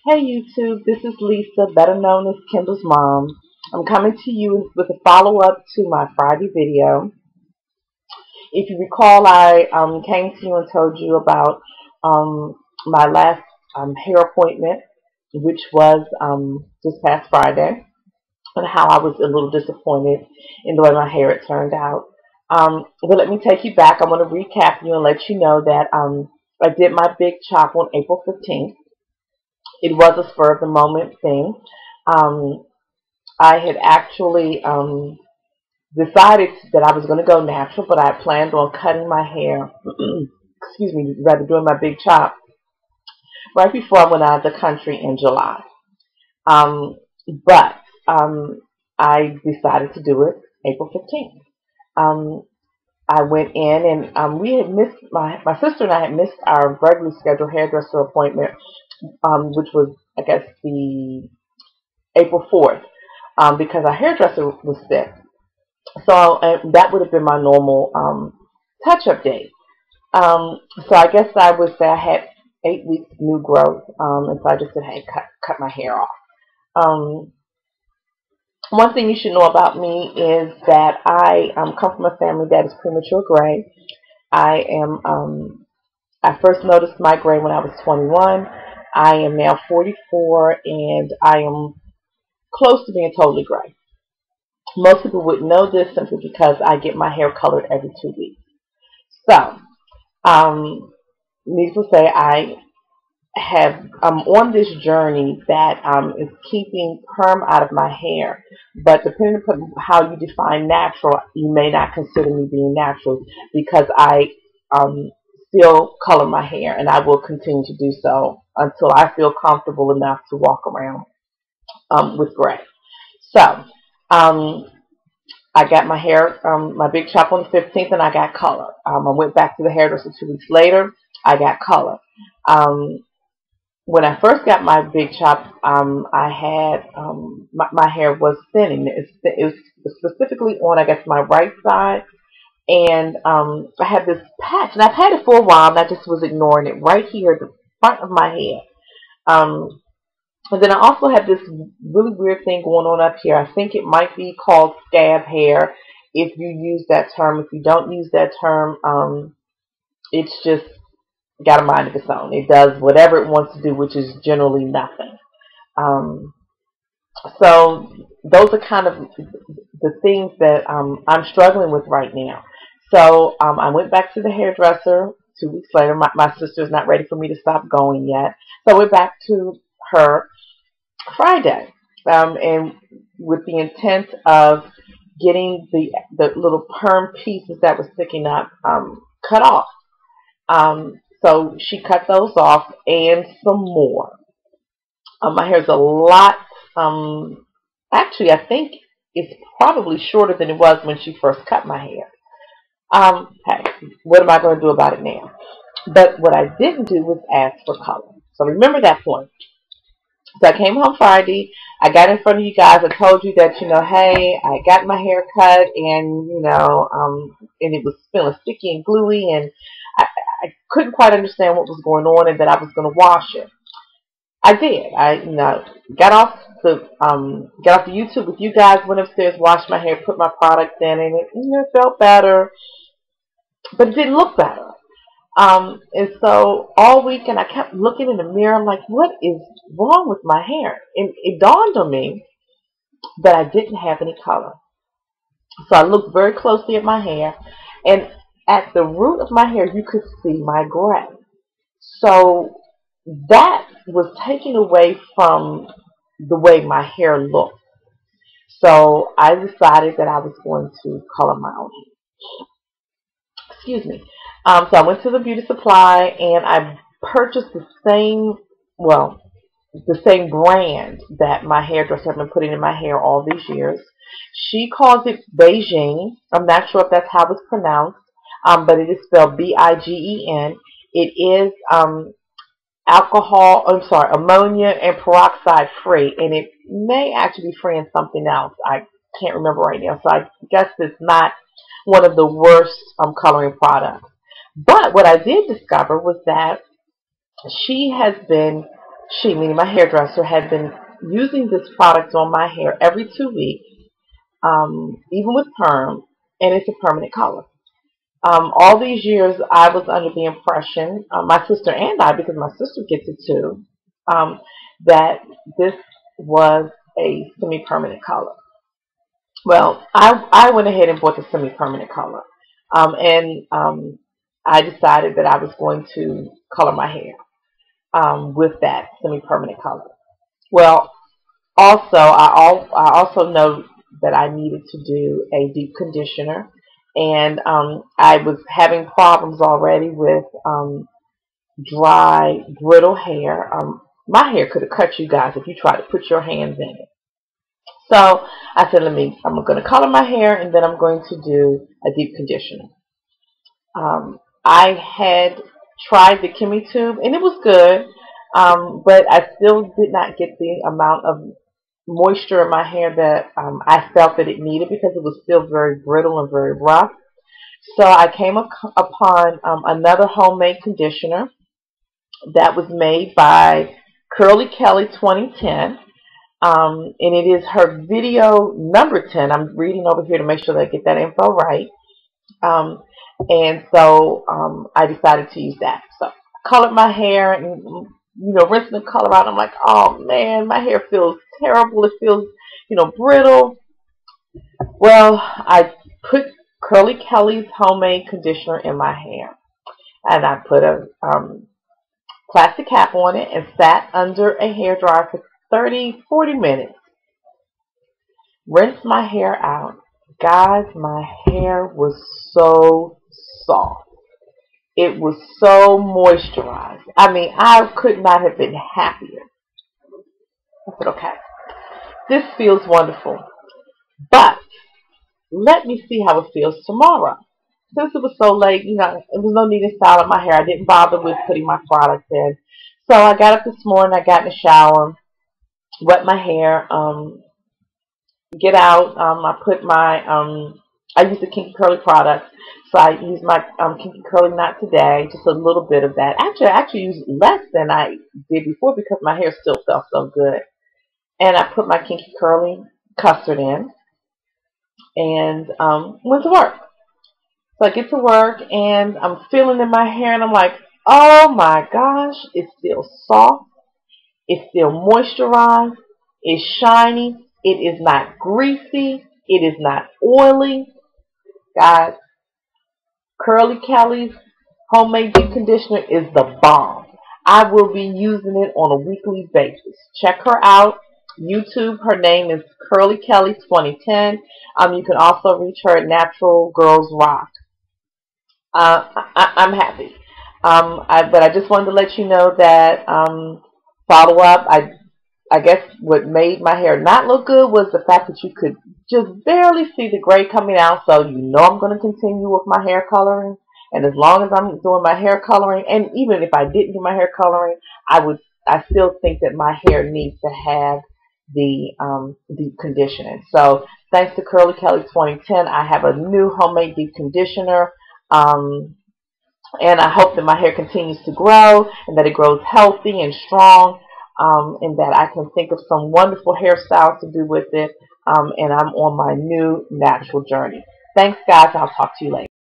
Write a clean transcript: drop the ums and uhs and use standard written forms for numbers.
Hey YouTube, this is Lisa, better known as Kendall's mom. I'm coming to you with a follow-up to my Friday video. If you recall, I came to you and told you about my last hair appointment, which was this past Friday, and how I was a little disappointed in the way my hair had turned out. But let me take you back. I'm going to recap you and let you know that I did my big chop on April 15th. It was a spur of the moment thing. Um, I had actually decided that I was going to go natural, but I planned on cutting my hair, excuse me, rather doing my big chop right before I went out of the country in July. Um, but I decided to do it April 15th. Um, I went in and we had missed, my sister and I had missed our regularly scheduled hairdresser appointment, which was, I guess, the April 4th, because our hairdresser was sick. So that would have been my normal touch-up date. So I guess I would say I had 8 weeks new growth, and so I just said, hey, cut my hair off. Um, One thing you should know about me is that I come from a family that is premature gray. I am. I first noticed my gray when I was 21. I am now 44, and I am close to being totally gray. Most people wouldn't know this simply because I get my hair colored every 2 weeks. So, um, needless to say, I'm on this journey that is keeping perm out of my hair. But depending upon how you define natural, you may not consider me being natural because I still color my hair, and I will continue to do so until I feel comfortable enough to walk around with gray. So, um, I got my hair, my big chop on the 15th, and I got color. I went back to the hairdresser 2 weeks later. I got color. Um, when I first got my big chop, I had my hair was thinning. It was specifically on, I guess, my right side, and I had this patch, and I've had it for a while, and I just was ignoring it right here at the front of my head. Um, and then I also have this really weird thing going on up here. I think it might be called scab hair if you use that term. If you don't use that term, it's just got a mind of its own. It does whatever it wants to do, which is generally nothing. Um, so those are kind of the things that I'm struggling with right now. So I went back to the hairdresser 2 weeks later. My sister's not ready for me to stop going yet. So I went back to her Friday, and with the intent of getting the little perm pieces that were sticking up cut off. So she cut those off and some more. My hair's a lot. Actually, I think it's probably shorter than it was when she first cut my hair. Hey, what am I going to do about it now? But what I didn't do was ask for color. So remember that point. So I came home Friday. I got in front of you guys. I told you that, hey, I got my hair cut, and, and it was feeling sticky and gluey, and I couldn't quite understand what was going on, and that I was going to wash it. I did. I, got off the YouTube with you guys, went upstairs, washed my hair, put my product in, and it felt better, but it didn't look better. And so all weekend I kept looking in the mirror. I'm like, what is wrong with my hair? And it dawned on me that I didn't have any color. So I looked very closely at my hair, and at the root of my hair, you could see my gray. So that was taken away from the way my hair looked. So I decided that I was going to color my own hair. Excuse me. So I went to the beauty supply and I purchased the same brand that my hairdresser had been putting in my hair all these years. She calls it Beijing. I'm not sure if that's how it's pronounced, but it is spelled Bigen. It is ammonia and peroxide free, and it may actually be free in something else. I can't remember right now, so I guess it's not one of the worst coloring products. But what I did discover was that she has been she, meaning my hairdresser, had been using this product on my hair every 2 weeks, even with perm, and it's a permanent color. All these years, I was under the impression, my sister and I, because my sister gets it too, um, that this was a semi-permanent color. Well, I went ahead and bought the semi-permanent color, and I decided that I was going to color my hair with that semi-permanent color. Well, also, I also know that I needed to do a deep conditioner, and I was having problems already with dry, brittle hair. My hair could have cut, you guys, if you tried to put your hands in it. So I said, I'm going to color my hair, and then I'm going to do a deep conditioner. I had tried the Kimmy tube, and it was good, but I still did not get the amount of moisture in my hair that I felt that it needed, because it was still very brittle and very rough. So I came upon another homemade conditioner that was made by Curly Kelly 2010. And it is her video number 10. I'm reading over here to make sure that I get that info right. Um, and so I decided to use that. So I colored my hair and, rinsing the color out. I'm like, oh man, my hair feels terrible. It feels, brittle. Well, I put Curly Kelly's homemade conditioner in my hair, and I put a plastic cap on it and sat under a hairdryer for 30-40 minutes. Rinsed my hair out. Guys, my hair was so soft. It was so moisturized. I mean, I could not have been happier. I said, okay, this feels wonderful, but let me see how it feels tomorrow. Since it was so late, it was no need in styling my hair. I didn't bother with putting my products in. So I got up this morning, I got in the shower, wet my hair, get out. I put my, I use the Kinky Curly product, so I use my Kinky Curly Knot today, just a little bit of that. Actually, I actually used less than I did before because my hair still felt so good. And I put my Kinky Curly custard in and went to work. So I get to work and I'm feeling in my hair and I'm like, oh my gosh, it's still soft, it's still moisturized, it's shiny, it is not greasy, it is not oily. Guys, Curly Kelly's homemade deep conditioner is the bomb. I will be using it on a weekly basis. Check her out. YouTube, her name is Curly Kelly 2010. You can also reach her at Natural Girls Rock. I'm happy. But I just wanted to let you know that follow up. I guess what made my hair not look good was the fact that you could just barely see the gray coming out. So I'm going to continue with my hair coloring. And as long as I'm doing my hair coloring, and even if I didn't do my hair coloring, I still think that my hair needs to have the deep conditioning. So thanks to Curly Kelly 2010, I have a new homemade deep conditioner. And I hope that my hair continues to grow and that it grows healthy and strong, and that I can think of some wonderful hairstyles to do with it. And I'm on my new natural journey. Thanks, guys. I'll talk to you later.